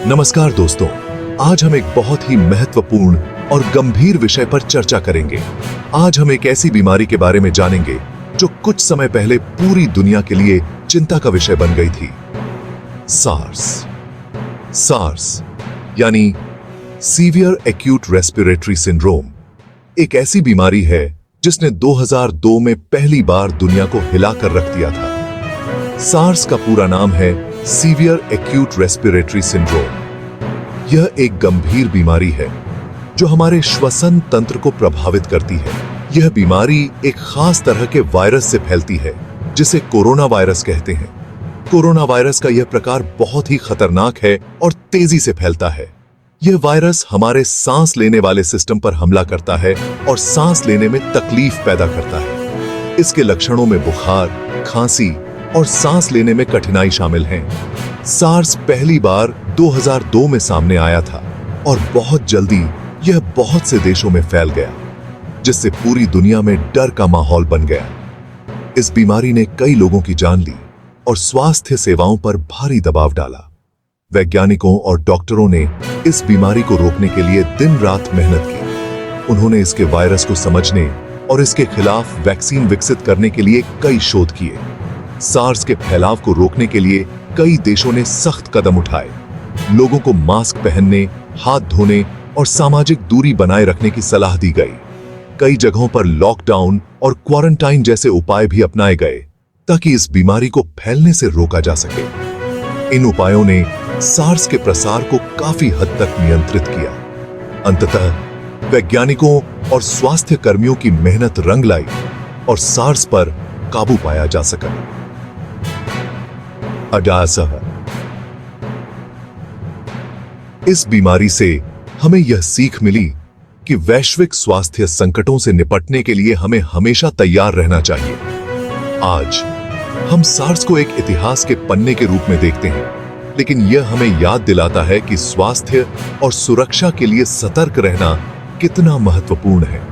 नमस्कार दोस्तों, आज हम एक बहुत ही महत्वपूर्ण और गंभीर विषय पर चर्चा करेंगे। आज हम एक ऐसी बीमारी के बारे में जानेंगे जो कुछ समय पहले पूरी दुनिया के लिए चिंता का विषय बन गई थी। सार्स यानी सीवियर एक्यूट रेस्पिरेटरी सिंड्रोम एक ऐसी बीमारी है जिसने 2002 में पहली बार दुनिया को हिलाकर रख दिया था। सार्स का पूरा नाम है सीवियर एक्यूट रेस्पिरेटरी सिंड्रोम। यह एक गंभीर बीमारी है जो हमारे श्वसन तंत्र को प्रभावित करती है। यह बीमारी एक खास तरह के वायरस से फैलती है जिसे कोरोना वायरस कहते हैं। कोरोना वायरस का यह प्रकार बहुत ही खतरनाक है और तेजी से फैलता है। यह वायरस हमारे सांस लेने वाले सिस्टम पर हमला करता है और सांस लेने में तकलीफ पैदा करता है। इसके लक्षणों में बुखार, खांसी और सांस लेने में कठिनाई शामिल हैं। सार्स पहली बार 2002 में सामने आया था और बहुत जल्दी यह बहुत से देशों में फैल गया, जिससे पूरी दुनिया में डर का माहौल बन गया। इस बीमारी ने कई लोगों की जान ली और स्वास्थ्य सेवाओं पर भारी दबाव डाला। वैज्ञानिकों और डॉक्टरों ने इस बीमारी को रोकने के लिए दिन रात मेहनत की। उन्होंने इसके वायरस को समझने और इसके खिलाफ वैक्सीन विकसित करने के लिए कई शोध किए। सार्स के फैलाव को रोकने के लिए कई देशों ने सख्त कदम उठाए। लोगों को मास्क पहनने, हाथ धोने और सामाजिक दूरी बनाए रखने की सलाह दी गई। कई जगहों पर लॉकडाउन और क्वारंटाइन जैसे उपाय भी अपनाए गए ताकि इस बीमारी को फैलने से रोका जा सके। इन उपायों ने सार्स के प्रसार को काफी हद तक नियंत्रित किया। अंततः वैज्ञानिकों और स्वास्थ्य कर्मियों की मेहनत रंग लाई और सार्स पर काबू पाया जा सका। इस बीमारी से हमें यह सीख मिली कि वैश्विक स्वास्थ्य संकटों से निपटने के लिए हमें हमेशा तैयार रहना चाहिए। आज हम सार्स को एक इतिहास के पन्ने के रूप में देखते हैं, लेकिन यह हमें याद दिलाता है कि स्वास्थ्य और सुरक्षा के लिए सतर्क रहना कितना महत्वपूर्ण है।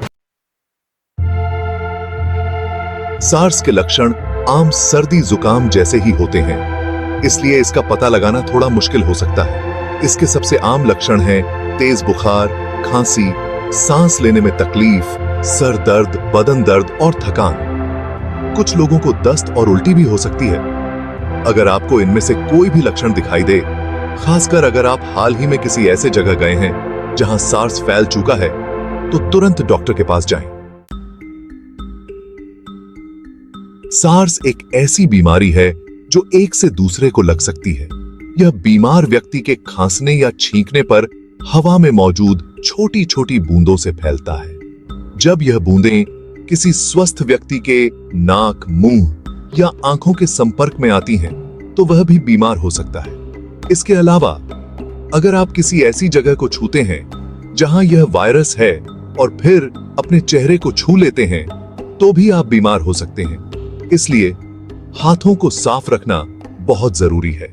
सार्स के लक्षण आम सर्दी जुकाम जैसे ही होते हैं, इसलिए इसका पता लगाना थोड़ा मुश्किल हो सकता है। इसके सबसे आम लक्षण हैं तेज बुखार, खांसी, सांस लेने में तकलीफ, सर दर्द, बदन दर्द और थकान। कुछ लोगों को दस्त और उल्टी भी हो सकती है। अगर आपको इनमें से कोई भी लक्षण दिखाई दे, खासकर अगर आप हाल ही में किसी ऐसे जगह गए हैं जहां सार्स फैल चुका है, तो तुरंत डॉक्टर के पास जाएं। सार्स एक ऐसी बीमारी है जो एक से दूसरे को लग सकती है। यह बीमार व्यक्ति के खांसने या छींकने पर हवा में मौजूद छोटी छोटी बूंदों से फैलता है। जब यह बूंदें किसी स्वस्थ व्यक्ति के नाक, मुंह या आंखों के संपर्क में आती हैं, तो वह भी बीमार हो सकता है। इसके अलावा अगर आप किसी ऐसी जगह को छूते हैं जहां यह वायरस है और फिर अपने चेहरे को छू लेते हैं, तो भी आप बीमार हो सकते हैं। इसलिए हाथों को साफ रखना बहुत जरूरी है।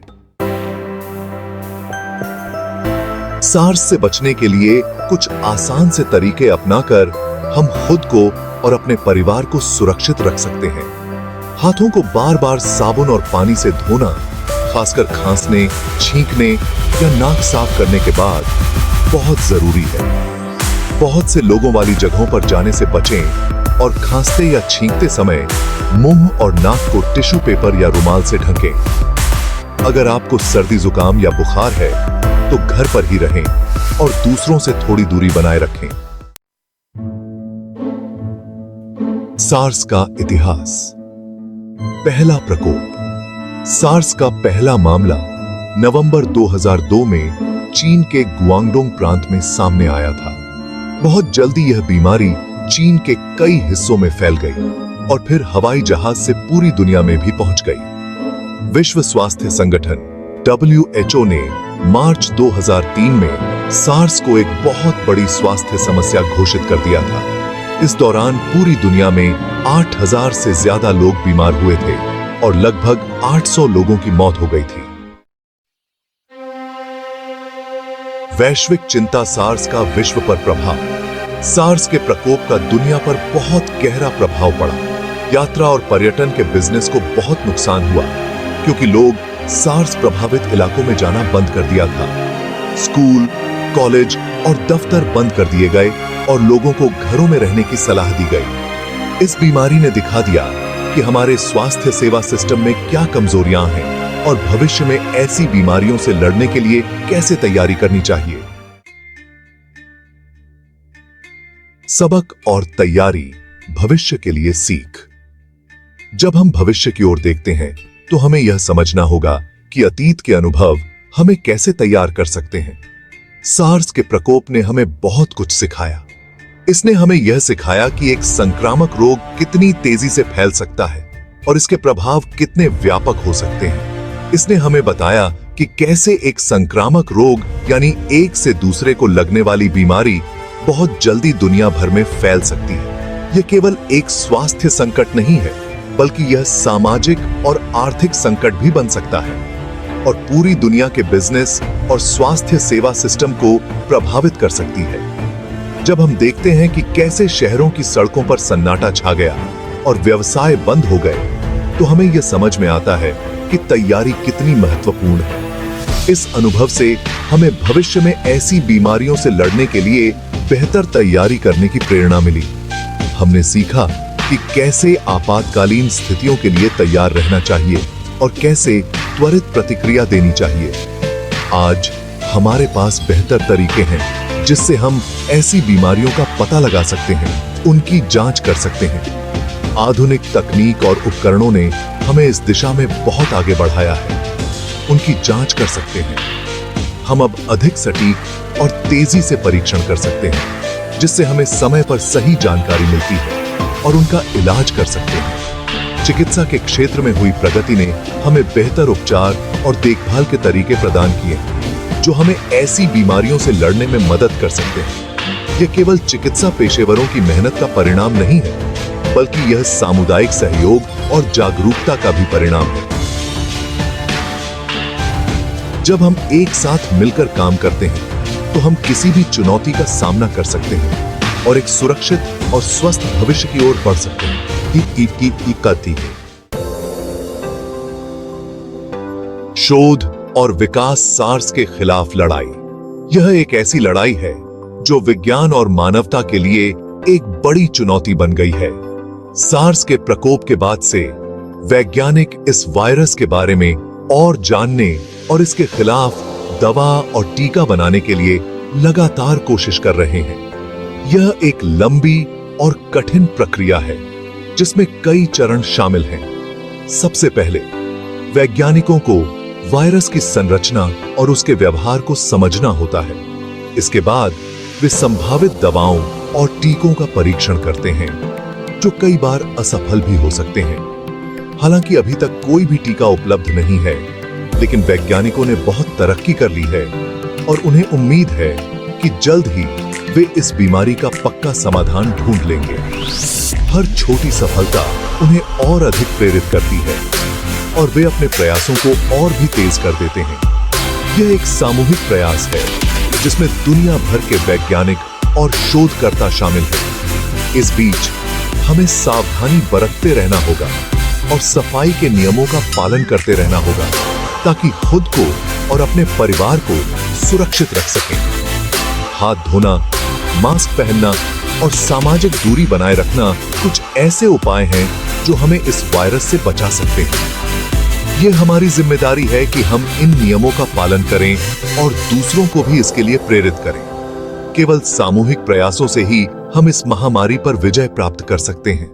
सार्स से बचने के लिए कुछ आसान से तरीके अपनाकर हम खुद को और अपने परिवार को सुरक्षित रख सकते हैं। हाथों को बार बार साबुन और पानी से धोना, खासकर खांसने, छींकने या नाक साफ करने के बाद, बहुत जरूरी है। बहुत से लोगों वाली जगहों पर जाने से बचें और खांसते या छींकते समय मुंह और नाक को टिश्यू पेपर या रुमाल से ढकें। अगर आपको सर्दी जुकाम या बुखार है तो घर पर ही रहें और दूसरों से थोड़ी दूरी बनाए रखें। सार्स का इतिहास। पहला प्रकोप। सार्स का पहला मामला नवंबर 2002 में चीन के गुआंगडोंग प्रांत में सामने आया था। बहुत जल्दी यह बीमारी चीन के कई हिस्सों में फैल गई और फिर हवाई जहाज से पूरी दुनिया में भी पहुंच गई। विश्व स्वास्थ्य संगठन WHO ने मार्च 2003 में सार्स को एक बहुत बड़ी स्वास्थ्य समस्या घोषित कर दिया था। इस दौरान पूरी दुनिया में 8000 से ज्यादा लोग बीमार हुए थे और लगभग 800 लोगों की मौत हो गई थी। वैश्विक चिंता। सार्स का विश्व पर प्रभाव। सार्स के प्रकोप का दुनिया पर बहुत गहरा प्रभाव पड़ा। यात्रा और पर्यटन के बिजनेस को बहुत नुकसान हुआ क्योंकि लोग सार्स प्रभावित इलाकों में जाना बंद कर दिया था। स्कूल, कॉलेज और दफ्तर बंद कर दिए गए और लोगों को घरों में रहने की सलाह दी गई। इस बीमारी ने दिखा दिया कि हमारे स्वास्थ्य सेवा सिस्टम में क्या कमजोरियां हैं और भविष्य में ऐसी बीमारियों से लड़ने के लिए कैसे तैयारी करनी चाहिए। सबक और तैयारी, भविष्य के लिए सीख। जब हम भविष्य की ओर देखते हैं तो हमें यह समझना होगा कि अतीत के अनुभव हमें कैसे तैयार कर सकते हैं। सार्स के प्रकोप ने हमें बहुत कुछ सिखाया। इसने हमें यह सिखाया कि एक संक्रामक रोग कितनी तेजी से फैल सकता है और इसके प्रभाव कितने व्यापक हो सकते हैं। इसने हमें बताया कि कैसे एक संक्रामक रोग यानी एक से दूसरे को लगने वाली बीमारी बहुत जल्दी दुनिया भर में फैल सकती है। यह केवल एक स्वास्थ्य संकट नहीं है, बल्कि यह सामाजिक और आर्थिक संकट भी बन सकता है और पूरी दुनिया के बिजनेस और स्वास्थ्य सेवा सिस्टम को प्रभावित कर सकती है। जब हम देखते हैं कि कैसे शहरों की सड़कों पर सन्नाटा छा गया और व्यवसाय बंद हो गए, तो हमें यह समझ में आता है कि तैयारी कितनी महत्वपूर्ण है। इस अनुभव से हमें भविष्य में ऐसी बीमारियों से लड़ने के लिए बेहतर तैयारी करने की प्रेरणा मिली। हमने सीखा कि कैसे आपातकालीन स्थितियों के लिए तैयार रहना चाहिए और कैसे त्वरित प्रतिक्रिया देनी चाहिए। आज हमारे पास बेहतर तरीके हैं जिससे हम ऐसी बीमारियों का पता लगा सकते हैं, उनकी जांच कर सकते हैं। आधुनिक तकनीक और उपकरणों ने हमें इस दिशा में बहुत आगे बढ़ाया है। उनकी जांच कर सकते हैं। हम अब अधिक सटीक और तेजी से परीक्षण कर सकते हैं, जिससे हमें समय पर सही जानकारी मिलती है और उनका इलाज कर सकते हैं। चिकित्सा के क्षेत्र में हुई प्रगति ने हमें बेहतर उपचार और देखभाल के तरीके प्रदान किए हैं, जो हमें ऐसी बीमारियों से लड़ने में मदद कर सकते हैं। यह केवल चिकित्सा पेशेवरों की मेहनत का परिणाम नहीं है, बल्कि यह सामुदायिक सहयोग और जागरूकता का भी परिणाम है। जब हम एक साथ मिलकर काम करते हैं, तो हम किसी भी चुनौती का सामना कर सकते हैं और एक सुरक्षित और स्वस्थ भविष्य की ओर बढ़ सकते हैं। शोध और विकास सार्स के खिलाफ लड़ाई। यह एक ऐसी लड़ाई है जो विज्ञान और मानवता के लिए एक बड़ी चुनौती बन गई है। सार्स के प्रकोप के बाद से वैज्ञानिक इस वायरस के बारे में और जानने और इसके खिलाफ दवा और टीका बनाने के लिए लगातार कोशिश कर रहे हैं। यह एक लंबी और कठिन प्रक्रिया है जिसमें कई चरण शामिल हैं। सबसे पहले वैज्ञानिकों को वायरस की संरचना और उसके व्यवहार को समझना होता है। इसके बाद वे संभावित दवाओं और टीकों का परीक्षण करते हैं, जो कई बार असफल भी हो सकते हैं। हालांकि अभी तक कोई भी टीका उपलब्ध नहीं है, लेकिन वैज्ञानिकों ने बहुत तरक्की कर ली है और उन्हें उम्मीद है कि जल्द ही वे इस बीमारी का पक्का समाधान ढूंढ लेंगे। हर छोटी सफलता उन्हें और अधिक प्रेरित करती है और वे अपने प्रयासों को और भी तेज कर देते हैं। यह एक सामूहिक प्रयास है जिसमें दुनिया भर के वैज्ञानिक और शोधकर्ता शामिल हैं। इस बीच हमें सावधानी बरतते रहना होगा और सफाई के नियमों का पालन करते रहना होगा, ताकि खुद को और अपने परिवार को सुरक्षित रख सकें। हाथ धोना, मास्क पहनना और सामाजिक दूरी बनाए रखना कुछ ऐसे उपाय हैं जो हमें इस वायरस से बचा सकते हैं। यह हमारी जिम्मेदारी है कि हम इन नियमों का पालन करें और दूसरों को भी इसके लिए प्रेरित करें। केवल सामूहिक प्रयासों से ही हम इस महामारी पर विजय प्राप्त कर सकते हैं।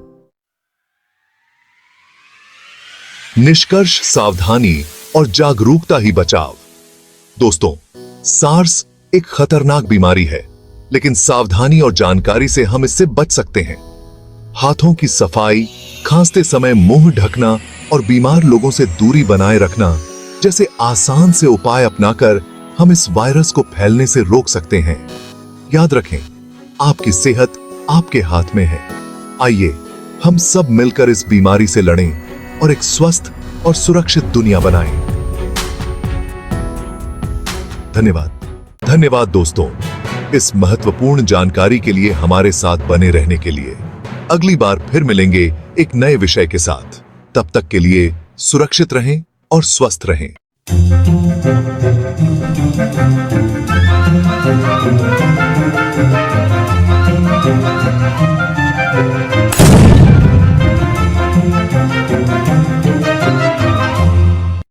निष्कर्ष, सावधानी और जागरूकता ही बचाव। दोस्तों, सार्स एक खतरनाक बीमारी है, लेकिन सावधानी और जानकारी से हम इससे बच सकते हैं। हाथों की सफाई, खांसते समय मुंह ढकना और बीमार लोगों से दूरी बनाए रखना जैसे आसान से उपाय अपनाकर हम इस वायरस को फैलने से रोक सकते हैं। याद रखें, आपकी सेहत आपके हाथ में है। आइए हम सब मिलकर इस बीमारी से लड़ें और एक स्वस्थ और सुरक्षित दुनिया बनाएं। धन्यवाद दोस्तों, इस महत्वपूर्ण जानकारी के लिए हमारे साथ बने रहने के लिए। अगली बार फिर मिलेंगे एक नए विषय के साथ। तब तक के लिए सुरक्षित रहें और स्वस्थ रहें।